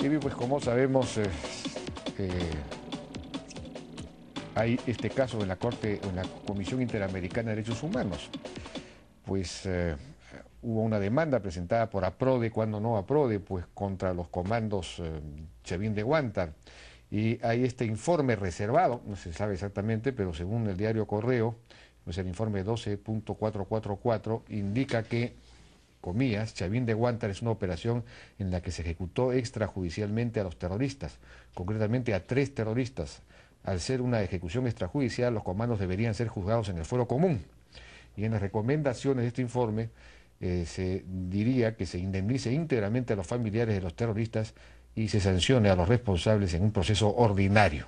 TV, pues como sabemos, hay este caso en la Corte, en la Comisión Interamericana de Derechos Humanos. Pues hubo una demanda presentada por APRODE, cuando no APRODE, pues contra los comandos Chavín de Huántar. Y hay este informe reservado, no se sabe exactamente, pero según el diario Correo, pues el informe 12.444 indica que, comillas, Chavín de Huántar es una operación en la que se ejecutó extrajudicialmente a los terroristas, concretamente a 3 terroristas. Al ser una ejecución extrajudicial, los comandos deberían ser juzgados en el fuero común. Y en las recomendaciones de este informe se diría que se indemnice íntegramente a los familiares de los terroristas y se sancione a los responsables en un proceso ordinario.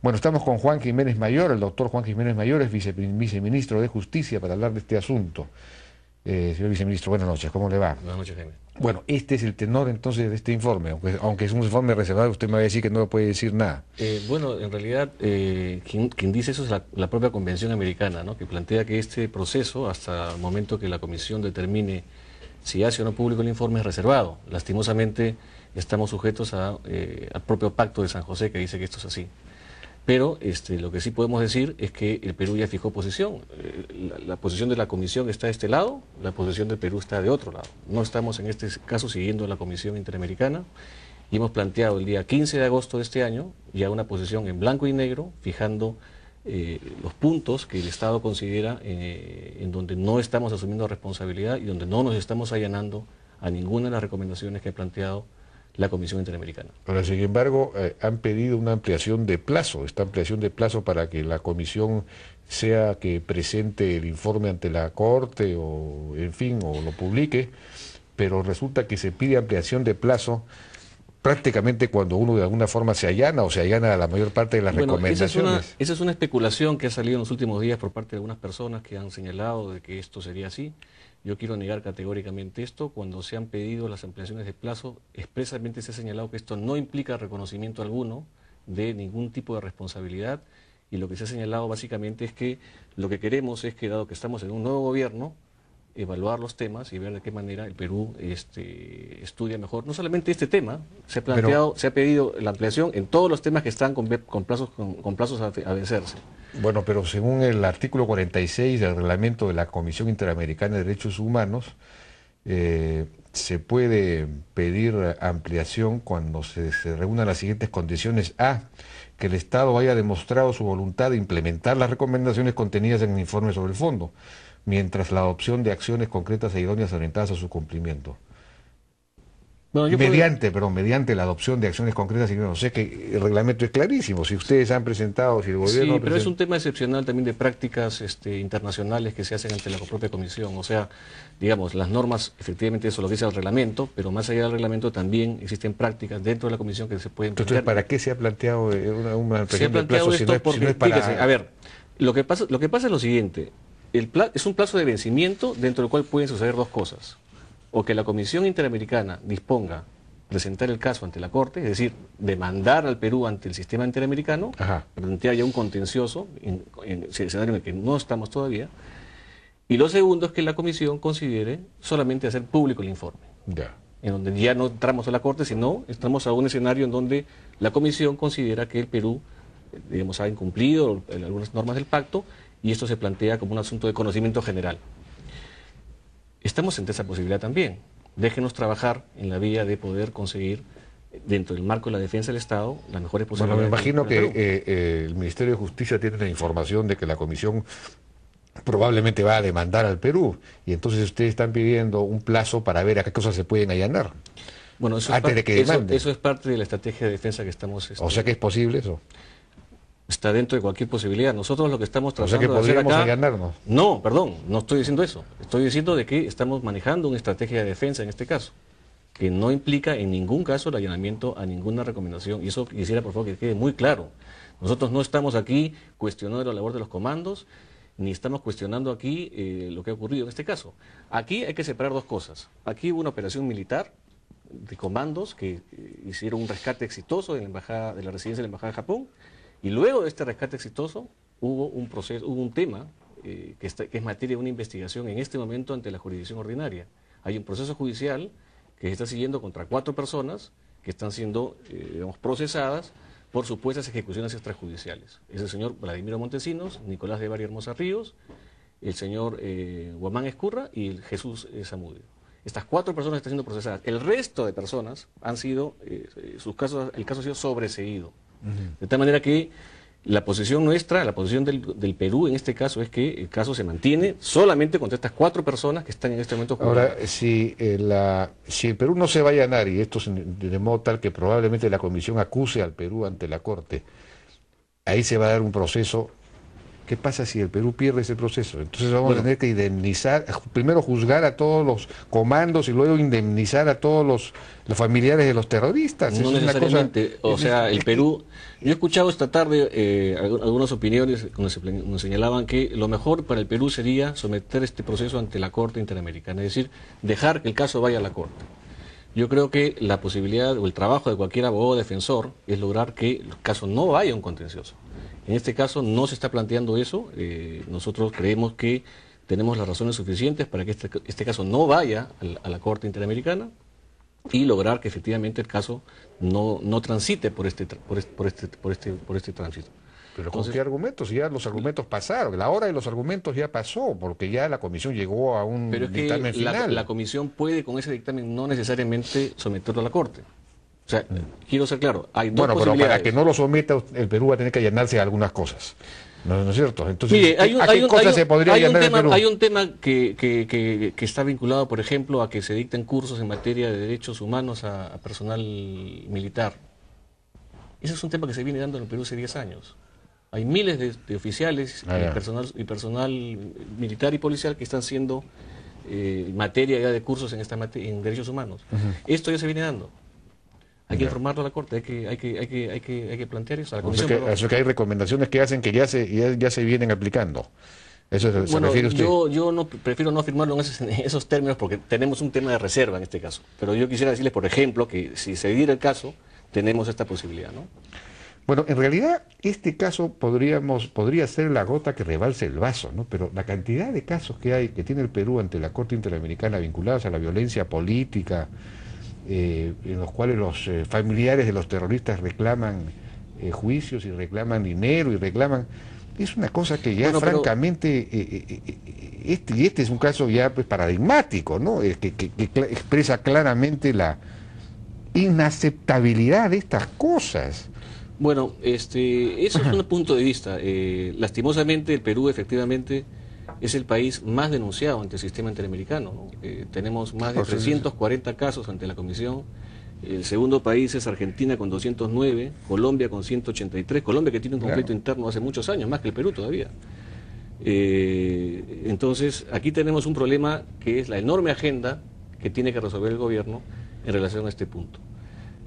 Bueno, estamos con Juan Jiménez Mayor, el doctor Juan Jiménez Mayor es viceministro de Justicia, para hablar de este asunto. Señor viceministro, buenas noches, ¿cómo le va? Buenas noches, Jaime. Bueno, este es el tenor entonces de este informe, aunque es un informe reservado, usted me va a decir que no puede decir nada. Bueno, en realidad, quien dice eso es la propia Convención Americana, ¿no? Que plantea que este proceso, hasta el momento que la Comisión determine si hace o no público el informe, es reservado. Lastimosamente, estamos sujetos al propio Pacto de San José, que dice que esto es así. Pero lo que sí podemos decir es que el Perú ya fijó posición. La posición de la Comisión está de este lado, la posición del Perú está de otro lado. No estamos en este caso siguiendo la Comisión Interamericana y hemos planteado el día 15 de agosto de este año ya una posición en blanco y negro, fijando los puntos que el Estado considera en donde no estamos asumiendo responsabilidad y donde no nos estamos allanando a ninguna de las recomendaciones que ha planteado la Comisión Interamericana. Pero sin embargo, han pedido una ampliación de plazo, esta ampliación de plazo para que la Comisión sea que presente el informe ante la Corte o, en fin, o lo publique, pero resulta que se pide ampliación de plazo prácticamente cuando uno de alguna forma se allana o se allana a la mayor parte de las recomendaciones. Esa es una especulación que ha salido en los últimos días por parte de algunas personas que han señalado de que esto sería así. Yo quiero negar categóricamente esto. Cuando se han pedido las ampliaciones de plazo, expresamente se ha señalado que esto no implica reconocimiento alguno de ningún tipo de responsabilidad, y lo que se ha señalado básicamente es que lo que queremos es que, dado que estamos en un nuevo gobierno, evaluar los temas y ver de qué manera el Perú estudia mejor. No solamente este tema, se ha pedido la ampliación en todos los temas que están con plazos a vencerse. Bueno, pero según el artículo 46 del reglamento de la Comisión Interamericana de Derechos Humanos, se puede pedir ampliación cuando se reúnan las siguientes condiciones. A, que el Estado haya demostrado su voluntad de implementar las recomendaciones contenidas en el informe sobre el fondo, mientras la adopción de acciones concretas e idóneas orientadas a su cumplimiento. Bueno, mediante la adopción de acciones concretas y no sé, que el reglamento es clarísimo. Si ustedes han presentado, si el gobierno... Sí, pero es un tema excepcional también de prácticas internacionales que se hacen ante la propia Comisión. O sea, digamos, las normas, efectivamente eso lo dice el reglamento, pero más allá del reglamento también existen prácticas dentro de la Comisión que se pueden plantear. Entonces, ¿para qué se ha planteado una ampliación de plazo si no es para... Fíjese, a ver, lo que pasa es lo siguiente. Es un plazo de vencimiento dentro del cual pueden suceder dos cosas. O que la Comisión Interamericana disponga presentar el caso ante la Corte, es decir, demandar al Perú ante el sistema interamericano, plantear ya un contencioso, en el escenario en el que no estamos todavía. Y lo segundo es que la Comisión considere solamente hacer público el informe. En donde ya no entramos a la Corte, sino entramos a un escenario en donde la Comisión considera que el Perú, digamos, ha incumplido algunas normas del pacto, y esto se plantea como un asunto de conocimiento general. Estamos ante esa posibilidad también. Déjenos trabajar en la vía de poder conseguir, dentro del marco de la defensa del Estado, las mejores posibilidades. Bueno, me imagino que el Ministerio de Justicia tiene la información de que la Comisión probablemente va a demandar al Perú, y entonces ustedes están pidiendo un plazo para ver a qué cosas se pueden allanar. Bueno, eso es parte de la estrategia de defensa que estamos... O sea que es posible eso. Está dentro de cualquier posibilidad. Nosotros lo que estamos tratando de hacer acá... allanarnos. No, perdón, no estoy diciendo eso. Estoy diciendo de que estamos manejando una estrategia de defensa en este caso, que no implica en ningún caso el allanamiento a ninguna recomendación. Y eso quisiera, por favor, que quede muy claro. Nosotros no estamos aquí cuestionando la labor de los comandos, ni estamos cuestionando aquí lo que ha ocurrido en este caso. Aquí hay que separar dos cosas. Aquí hubo una operación militar de comandos que hicieron un rescate exitoso de la residencia de la Embajada de Japón. Y luego de este rescate exitoso hubo un tema que es materia de una investigación en este momento ante la jurisdicción ordinaria. Hay un proceso judicial que se está siguiendo contra 4 personas que están siendo, digamos, procesadas por supuestas ejecuciones extrajudiciales. Es el señor Vladimiro Montesinos, Nicolás de Bari Hermosa Ríos, el señor Guamán Escurra y el Jesús Zamudio. Estas 4 personas están siendo procesadas. El resto de personas han sido, sus casos, el caso ha sido sobreseído. De tal manera que la posición nuestra, la posición del Perú en este caso es que el caso se mantiene solamente contra estas 4 personas que están en este momento juzgadas. Ahora, si el Perú no se va a allanar, y esto de modo tal que probablemente la Comisión acuse al Perú ante la Corte, ahí se va a dar un proceso. ¿Qué pasa si el Perú pierde ese proceso? Entonces vamos a tener que indemnizar, primero juzgar a todos los comandos y luego indemnizar a todos los familiares de los terroristas. No necesariamente, o sea, el Perú... Yo he escuchado esta tarde algunas opiniones donde señalaban que lo mejor para el Perú sería someter este proceso ante la Corte Interamericana, es decir, dejar que el caso vaya a la Corte. Yo creo que la posibilidad o el trabajo de cualquier abogado defensor es lograr que el caso no vaya a un contencioso. En este caso no se está planteando eso. Nosotros creemos que tenemos las razones suficientes para que este caso no vaya a la Corte Interamericana y lograr que efectivamente el caso no transite por este tránsito. Pero ¿con qué argumentos? Ya los argumentos pasaron, la hora de los argumentos ya pasó, porque ya la comisión llegó a un dictamen final. La comisión puede con ese dictamen no necesariamente someterlo a la Corte. O sea, quiero ser claro, hay dos posibilidades. Bueno, pero para que no lo someta, el Perú va a tener que allanarse a algunas cosas. ¿No es cierto? Entonces, mire, ¿a qué cosas se podría allanar el Perú? Hay un tema que está vinculado, por ejemplo, a que se dicten cursos en materia de derechos humanos a personal militar. Ese es un tema que se viene dando en el Perú hace 10 años. Hay miles de oficiales y personal militar y policial que están siendo materia ya de cursos en derechos humanos. Esto ya se viene dando. Hay que informarlo a la Corte, hay que plantear eso a la Comisión. Eso que hay recomendaciones que hacen que ya se vienen aplicando. Eso se refiere usted. Yo prefiero no afirmarlo en esos términos porque tenemos un tema de reserva en este caso. Pero yo quisiera decirles, por ejemplo, que si se diera el caso, tenemos esta posibilidad, ¿no? Bueno, en realidad este caso podría ser la gota que rebalse el vaso, ¿no? Pero la cantidad de casos que tiene el Perú ante la Corte Interamericana vinculados a la violencia política, en los cuales los familiares de los terroristas reclaman juicios y reclaman dinero y reclaman... Es una cosa que ya francamente, este es un caso ya pues, paradigmático, ¿no? Que expresa claramente la inaceptabilidad de estas cosas. Bueno, eso es un punto de vista. Lastimosamente el Perú efectivamente es el país más denunciado ante el sistema interamericano, ¿no? Tenemos más de 340 casos ante la Comisión. El segundo país es Argentina con 209, Colombia con 183, Colombia que tiene un conflicto interno hace muchos años, más que el Perú todavía. Entonces, aquí tenemos un problema que es la enorme agenda que tiene que resolver el gobierno en relación a este punto.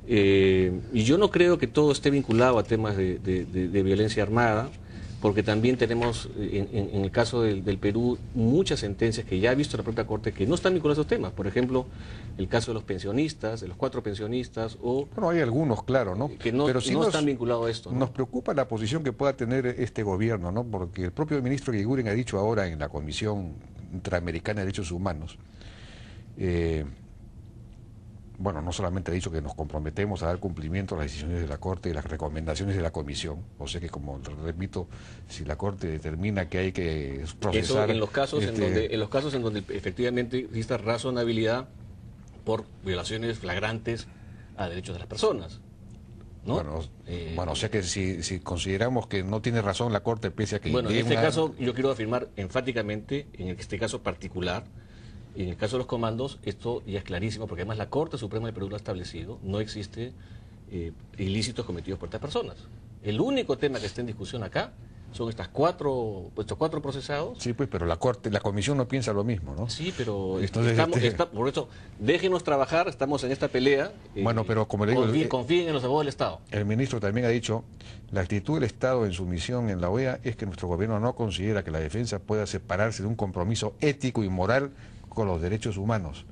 Y yo no creo que todo esté vinculado a temas de violencia armada, porque también tenemos, en el caso del Perú, muchas sentencias que ya ha visto la propia Corte que no están vinculadas a esos temas. Por ejemplo, el caso de los pensionistas, de los 4 pensionistas, o... Bueno, hay algunos, claro, ¿no? Que no, pero sí no están vinculados a esto, ¿no? Nos preocupa la posición que pueda tener este gobierno, ¿no? Porque el propio ministro Eguiguren ha dicho ahora en la Comisión Interamericana de Derechos Humanos, bueno, no solamente ha dicho que nos comprometemos a dar cumplimiento a las decisiones de la Corte y las recomendaciones de la Comisión, o sea que, como repito, si la Corte determina que hay que procesar... Eso en los casos, en donde efectivamente exista razonabilidad por violaciones flagrantes a derechos de las personas, ¿no? Bueno, o sea que si consideramos que no tiene razón la Corte, pese a que... Bueno, en este caso yo quiero afirmar enfáticamente, en este caso particular, y en el caso de los comandos, esto ya es clarísimo, porque además la Corte Suprema del Perú lo ha establecido, no existe ilícitos cometidos por estas personas. El único tema que está en discusión acá son estos cuatro procesados. Sí, pues, pero la Comisión no piensa lo mismo, ¿no? Sí, pero entonces, por eso, déjenos trabajar, estamos en esta pelea. Bueno, pero como le digo... Confíen en los abogados del Estado. El ministro también ha dicho, la actitud del Estado en su misión en la OEA es que nuestro gobierno no considera que la defensa pueda separarse de un compromiso ético y moral con los derechos humanos.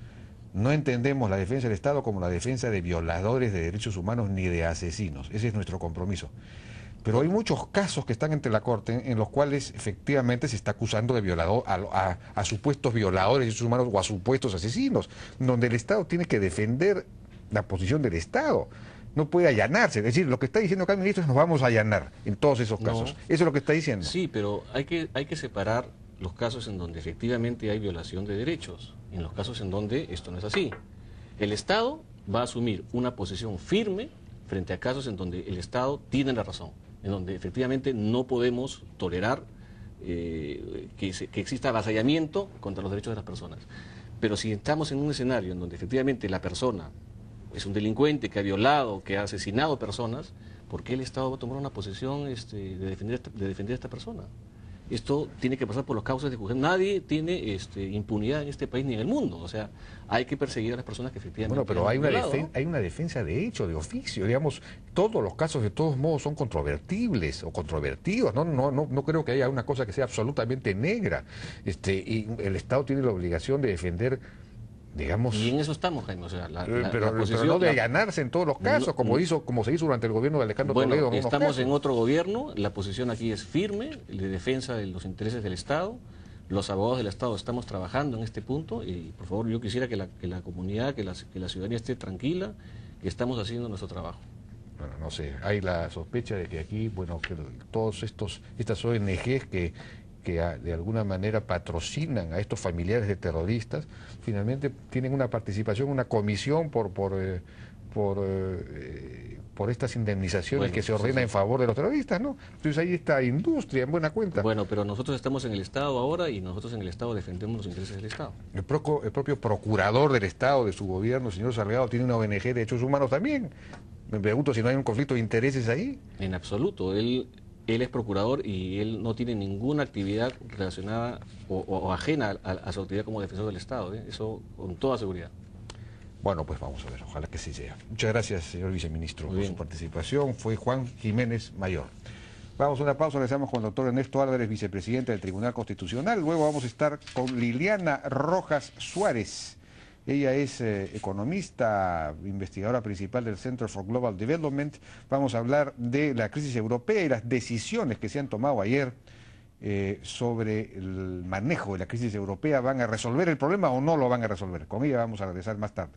No entendemos la defensa del Estado como la defensa de violadores de derechos humanos ni de asesinos. Ese es nuestro compromiso. Pero hay muchos casos que están ante la Corte en los cuales efectivamente se está acusando de violador a supuestos violadores de derechos humanos o a supuestos asesinos, donde el Estado tiene que defender la posición del Estado. No puede allanarse. Es decir, lo que está diciendo acá el ministro es nos vamos a allanar en todos esos casos. Eso es lo que está diciendo. Sí, pero hay que separar los casos en donde efectivamente hay violación de derechos, y en los casos en donde esto no es así. El Estado va a asumir una posición firme frente a casos en donde el Estado tiene la razón, en donde efectivamente no podemos tolerar que exista avasallamiento contra los derechos de las personas. Pero si estamos en un escenario en donde efectivamente la persona es un delincuente que ha violado, que ha asesinado personas, ¿por qué el Estado va a tomar una posición de defender a esta persona? Esto tiene que pasar por los causas de juzgado. Nadie tiene impunidad en este país ni en el mundo. O sea, hay que perseguir a las personas que efectivamente... Bueno, pero hay ¿no? hay una defensa de hecho, de oficio. Digamos, todos los casos de todos modos son controvertibles o controvertidos. No creo que haya una cosa que sea absolutamente negra. Y el Estado tiene la obligación de defender, digamos... Y en eso estamos, Jaime. O sea, pero no de ganarse en todos los casos, como se hizo durante el gobierno de Alejandro Toledo. Estamos en otro gobierno, la posición aquí es firme, de defensa de los intereses del Estado. Los abogados del Estado estamos trabajando en este punto y, por favor, yo quisiera que la comunidad, que la ciudadanía esté tranquila, que estamos haciendo nuestro trabajo. Bueno, no sé, hay la sospecha de que aquí, bueno, que todos estas ONGs que de alguna manera patrocinan a estos familiares de terroristas, finalmente tienen una participación, una comisión por estas indemnizaciones que se ordenan en favor de los terroristas, ¿no? Entonces hay esta industria en buena cuenta. Bueno, pero nosotros estamos en el Estado ahora y nosotros en el Estado defendemos los intereses del Estado. El propio procurador del Estado, de su gobierno, el señor Salgado, tiene una ONG de derechos humanos también. Me pregunto si no hay un conflicto de intereses ahí. En absoluto. Él es procurador y él no tiene ninguna actividad relacionada o ajena a su actividad como defensor del Estado. Eso con toda seguridad. Bueno, pues vamos a ver, ojalá que sí sea. Muchas gracias, señor viceministro, por su participación. Fue Juan Jiménez Mayor. Vamos a una pausa, regresamos con el doctor Ernesto Álvarez, vicepresidente del Tribunal Constitucional. Luego vamos a estar con Liliana Rojas Suárez. Ella es economista, investigadora principal del Center for Global Development. Vamos a hablar de la crisis europea y las decisiones que se han tomado ayer sobre el manejo de la crisis europea. ¿Van a resolver el problema o no lo van a resolver? Con ella vamos a regresar más tarde.